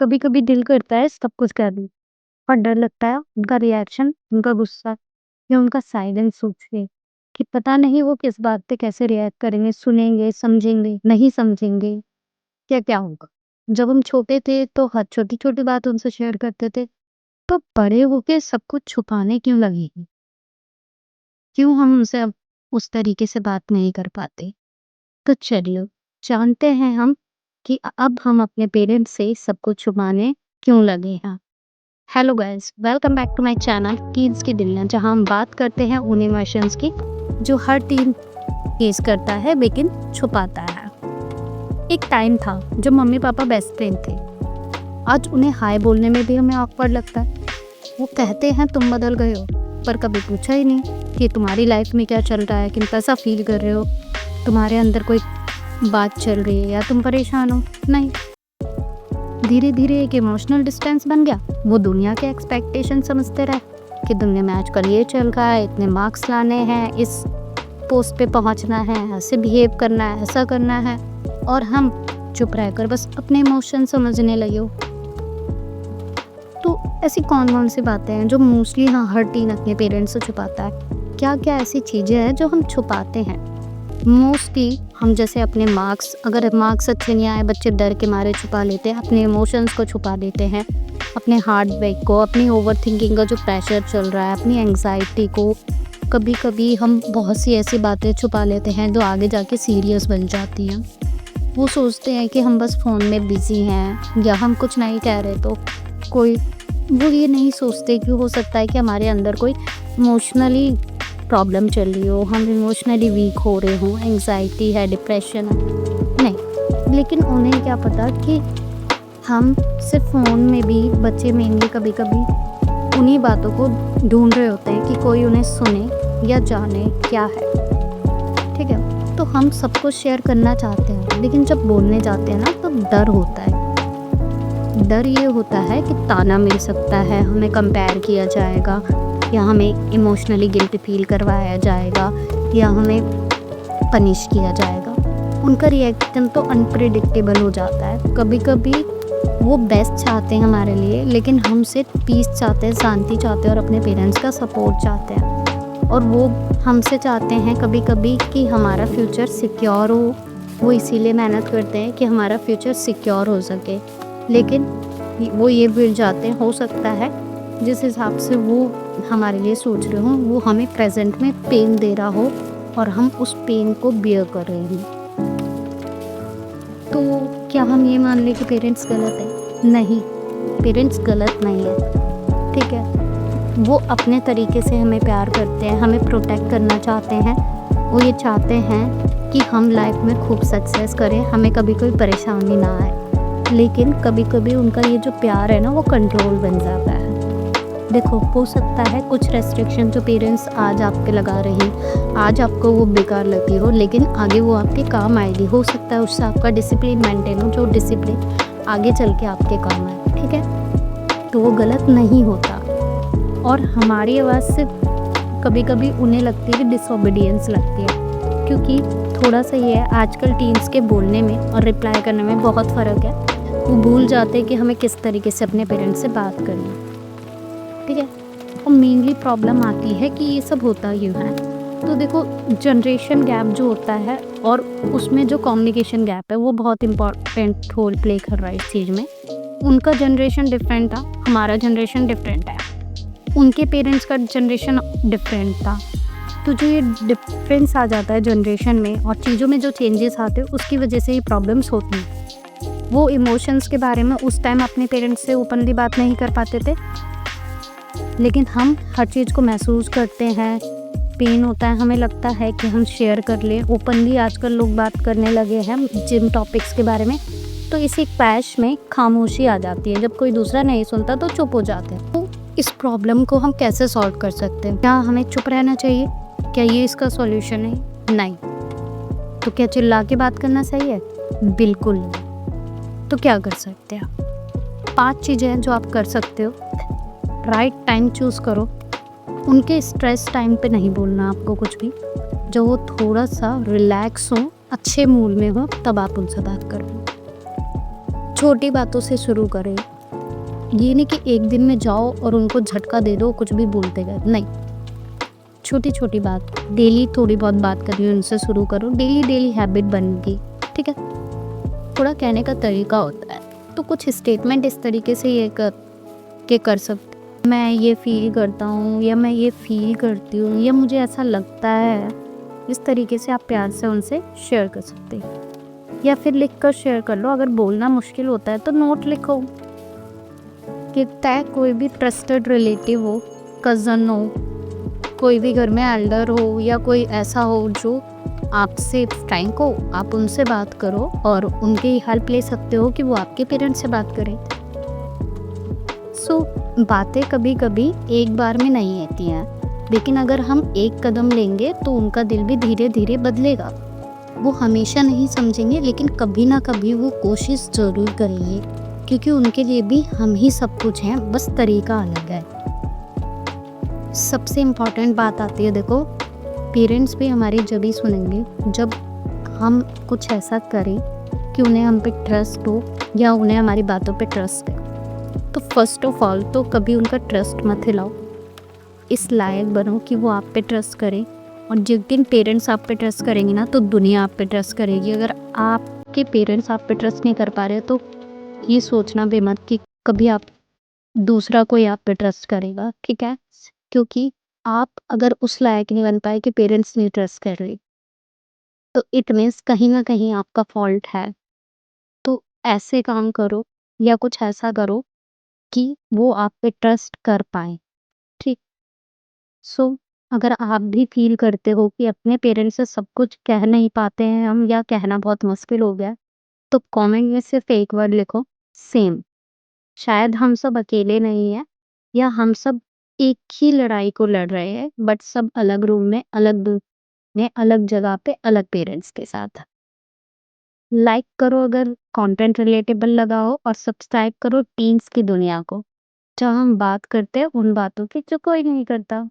कभी कभी दिल करता है सब कुछ कह दूं, पर डर लगता है उनका रिएक्शन, उनका गुस्सा या उनका साइलेंस सोच के कि पता नहीं वो किस बात पे कैसे रिएक्ट करेंगे, सुनेंगे, समझेंगे, नहीं समझेंगे, क्या क्या होगा। जब हम छोटे थे तो हर छोटी छोटी बात उनसे शेयर करते थे, तो बड़े होके सब कुछ छुपाने क्यों लगेगी? क्यों हम उनसे अब उस तरीके से बात नहीं कर पाते? तो चलिए जानते हैं हम कि अब हम अपने पेरेंट्स से सब कुछ छुपाने क्यों लगे हैं। Hello guys, welcome back to my channel teens की दुनिया, जहां हम बात करते हैं उन इमोशंस की जो हर टीन फेस करता है लेकिन छुपाता है। एक टाइम था जब मम्मी पापा बेस्ट फ्रेंड थे। आज उन्हें हाय बोलने में भी हमें ऑकवर्ड लगता है। वो कहते हैं तुम बदल गए हो, पर कभी पूछा ही नहीं कि तुम्हारी लाइफ में क्या चल रहा है, किन कैसा फील कर रहे हो, तुम्हारे अंदर कोई बात चल रही है या तुम परेशान हो। नहीं, धीरे धीरे एक इमोशनल डिस्टेंस बन गया। वो दुनिया के एक्सपेक्टेशन समझते रहे कि दुनिया में आजकल ये चल रहा है, इतने मार्क्स लाने हैं, इस पोस्ट पे पहुंचना है, ऐसे बिहेव करना है, ऐसा करना है, और हम चुप रहकर बस अपने इमोशन समझने लगे हो। तो ऐसी कौन कौन सी बातें हैं जो मोस्टली हर टीन अपने पेरेंट्स से छुपाता है? क्या क्या ऐसी चीज़ें हैं जो हम छुपाते हैं? मोस्टली हम जैसे अपने मार्क्स, अगर मार्क्स अच्छे नहीं आए, बच्चे डर के मारे छुपा लेते हैं, अपने इमोशंस को छुपा देते हैं, अपने हार्ट ब्रेक को, अपनी ओवर थिंकिंग का जो प्रेशर चल रहा है, अपनी एंग्जाइटी को। कभी कभी हम बहुत सी ऐसी बातें छुपा लेते हैं जो आगे जाके सीरियस बन जाती हैं। वो सोचते हैं कि हम बस फ़ोन में बिज़ी हैं या हम कुछ नहीं कह रहे तो कोई, वो ये नहीं सोचते कि हो सकता है कि हमारे अंदर कोई इमोशनली प्रॉब्लम चल रही हो, हम इमोशनली वीक हो रहे हों, एंग्जाइटी है, डिप्रेशन है। नहीं, लेकिन उन्हें क्या पता कि हम सिर्फ फ़ोन में भी, बच्चे मेनली कभी कभी उन्हीं बातों को ढूंढ रहे होते हैं कि कोई उन्हें सुने या जाने क्या है। ठीक है, तो हम सब कुछ शेयर करना चाहते हैं, लेकिन जब बोलने जाते हैं ना तो डर होता है। डर ये होता है कि ताना मिल सकता है, हमें कंपेयर किया जाएगा, या हमें इमोशनली गिल्ट फील करवाया जाएगा, या हमें पनिश किया जाएगा। उनका रिएक्शन तो अनप्रिडिक्टेबल हो जाता है। कभी कभी वो बेस्ट चाहते हैं हमारे लिए, लेकिन हम सिर्फ पीस चाहते हैं, शांति चाहते हैं और अपने पेरेंट्स का सपोर्ट चाहते हैं। और वो हमसे चाहते हैं कभी कभी कि हमारा फ्यूचर सिक्योर हो। वो इसीलिए मेहनत करते हैं कि हमारा फ्यूचर सिक्योर हो सके, लेकिन वो ये भूल जाते हैं, हो सकता है जिस हिसाब से वो हमारे लिए सोच रहे हों वो हमें प्रेजेंट में पेन दे रहा हो और हम उस पेन को बियर कर रहे हैं। तो क्या हम ये मान लें कि पेरेंट्स गलत है? नहीं, पेरेंट्स गलत नहीं है। ठीक है, वो अपने तरीके से हमें प्यार करते हैं, हमें प्रोटेक्ट करना चाहते हैं। वो ये चाहते हैं कि हम लाइफ में खूब सक्सेस करें, हमें कभी कोई परेशानी ना आए। लेकिन कभी कभी उनका ये जो प्यार है ना, वो कंट्रोल बन जाता है। देखो, हो सकता है कुछ रेस्ट्रिक्शन जो पेरेंट्स आज आप पे लगा रही, आज आपको वो बेकार लगती हो, लेकिन आगे वो आपके काम आएगी। हो सकता है उससे आपका डिसिप्लिन मेंटेन हो, जो डिसिप्लिन आगे चल के आपके काम आए। ठीक है, तो वो गलत नहीं होता। और हमारी आवाज़ से कभी कभी उन्हें लगती है डिसओबीडियंस लगती है, क्योंकि थोड़ा सा ये है, आजकल टीन्स के बोलने में और रिप्लाई करने में बहुत फ़र्क है। वो भूल जाते हैं कि हमें किस तरीके से अपने पेरेंट्स से बात करनी है। ठीक है, और मेनली प्रॉब्लम आती है कि ये सब होता क्यों है। तो देखो, जनरेशन गैप जो होता है और उसमें जो कम्युनिकेशन गैप है वो बहुत इम्पॉर्टेंट रोल प्ले कर रहा है इस चीज़ में। उनका जनरेशन डिफरेंट था, हमारा जनरेशन डिफरेंट है, उनके पेरेंट्स का जनरेशन डिफरेंट था। तो जो ये डिफरेंस आ जाता है जनरेशन में और चीज़ों में जो चेंजेस आते हैं, उसकी वजह से ही प्रॉब्लम्स होती हैं। वो इमोशंस के बारे में उस टाइम अपने पेरेंट्स से ओपनली बात नहीं कर पाते थे, लेकिन हम हर चीज़ को महसूस करते हैं। पेन होता है, हमें लगता है कि हम शेयर कर लें ओपनली। आजकल लोग बात करने लगे हैं जिन टॉपिक्स के बारे में, तो इसी क्लैश में खामोशी आ जाती है। जब कोई दूसरा नहीं सुनता तो चुप हो जाते हैं। तो इस प्रॉब्लम को हम कैसे सॉल्व कर सकते हैं? क्या हमें चुप रहना चाहिए? क्या ये इसका सॉल्यूशन है? नहीं। तो क्या चिल्ला के बात करना सही है? बिल्कुल नहीं। तो क्या कर सकते हैं? 5 चीज़ें हैं जो आप कर सकते हो। राइट टाइम चूज़ करो। उनके स्ट्रेस टाइम पे नहीं बोलना आपको कुछ भी। जब वो थोड़ा सा रिलैक्स हो, अच्छे मूड में हो, तब आप उनसे बात करो। छोटी बातों से शुरू करें, ये नहीं कि एक दिन में जाओ और उनको झटका दे दो, कुछ भी बोलते गए, नहीं। छोटी-छोटी बात, डेली थोड़ी बहुत बात करनी उनसे शुरू करो, डेली हैबिट बनेगी, ठीक है? थोड़ा कहने का तरीका होता है, तो कुछ स्टेटमेंट इस तरीके से ये कर सकते, मैं ये फ़ील करता हूँ या मैं ये फ़ील करती हूँ या मुझे ऐसा लगता है। इस तरीके से आप प्यार से उनसे शेयर कर सकते हैं या फिर लिख कर शेयर कर लो। अगर बोलना मुश्किल होता है तो नोट लिखो कि तय कोई भी ट्रस्टेड रिलेटिव हो, कज़न हो, कोई भी घर में एल्डर हो या कोई ऐसा हो जो आपसे फ्रैंक हो, आप उनसे बात करो और उनकी हेल्प ले सकते हो कि वो आपके पेरेंट्स से बात करें। बातें कभी-कभी एक बार में नहीं आती हैं, लेकिन अगर हम एक कदम लेंगे तो उनका दिल भी धीरे-धीरे बदलेगा। वो हमेशा नहीं समझेंगे, लेकिन कभी ना कभी वो कोशिश ज़रूर करेंगे, क्योंकि उनके लिए भी हम ही सब कुछ हैं, बस तरीका अलग है। सबसे इम्पोर्टेंट बात आती है, देखो, पेरेंट्स भी हमारी जब ही सुनेंगे जब हम कुछ ऐसा करें कि उन्हें हम पे ट्रस्ट हो या उन्हें हमारी बातों पे ट्रस्ट है। तो फर्स्ट ऑफ ऑल तो कभी उनका ट्रस्ट मत हिलाओ, इस लायक बनो कि वो आप पे ट्रस्ट करें। और जिस दिन पेरेंट्स आप पे ट्रस्ट करेंगे ना, तो दुनिया आप पे ट्रस्ट करेगी। अगर आपके पेरेंट्स आप पे ट्रस्ट नहीं कर पा रहे तो ये सोचना भी मत कि कभी आप दूसरा कोई आप पे ट्रस्ट करेगा, ठीक है? क्योंकि आप अगर उस लायक नहीं बन पाए कि पेरेंट्स नहीं ट्रस्ट कर रहे, तो इट मीन्स कहीं ना कहीं आपका फॉल्ट है। तो ऐसे काम करो या कुछ ऐसा करो कि वो आप पे ट्रस्ट कर पाए, ठीक? सो अगर आप भी फील करते हो कि अपने पेरेंट्स से सब कुछ कह नहीं पाते हैं हम या कहना बहुत मुश्किल हो गया, तो कमेंट में सिर्फ एक वर्ड लिखो, सेम। शायद हम सब अकेले नहीं हैं या हम सब एक ही लड़ाई को लड़ रहे हैं, बट सब अलग रूम में, अलग जगह पे, अलग पेरेंट्स के साथ। लाइक करो अगर कंटेंट रिलेटेबल लगा हो और सब्सक्राइब करो टीन्स की दुनिया को, जहाँ हम बात करते हैं उन बातों की जो कोई नहीं करता।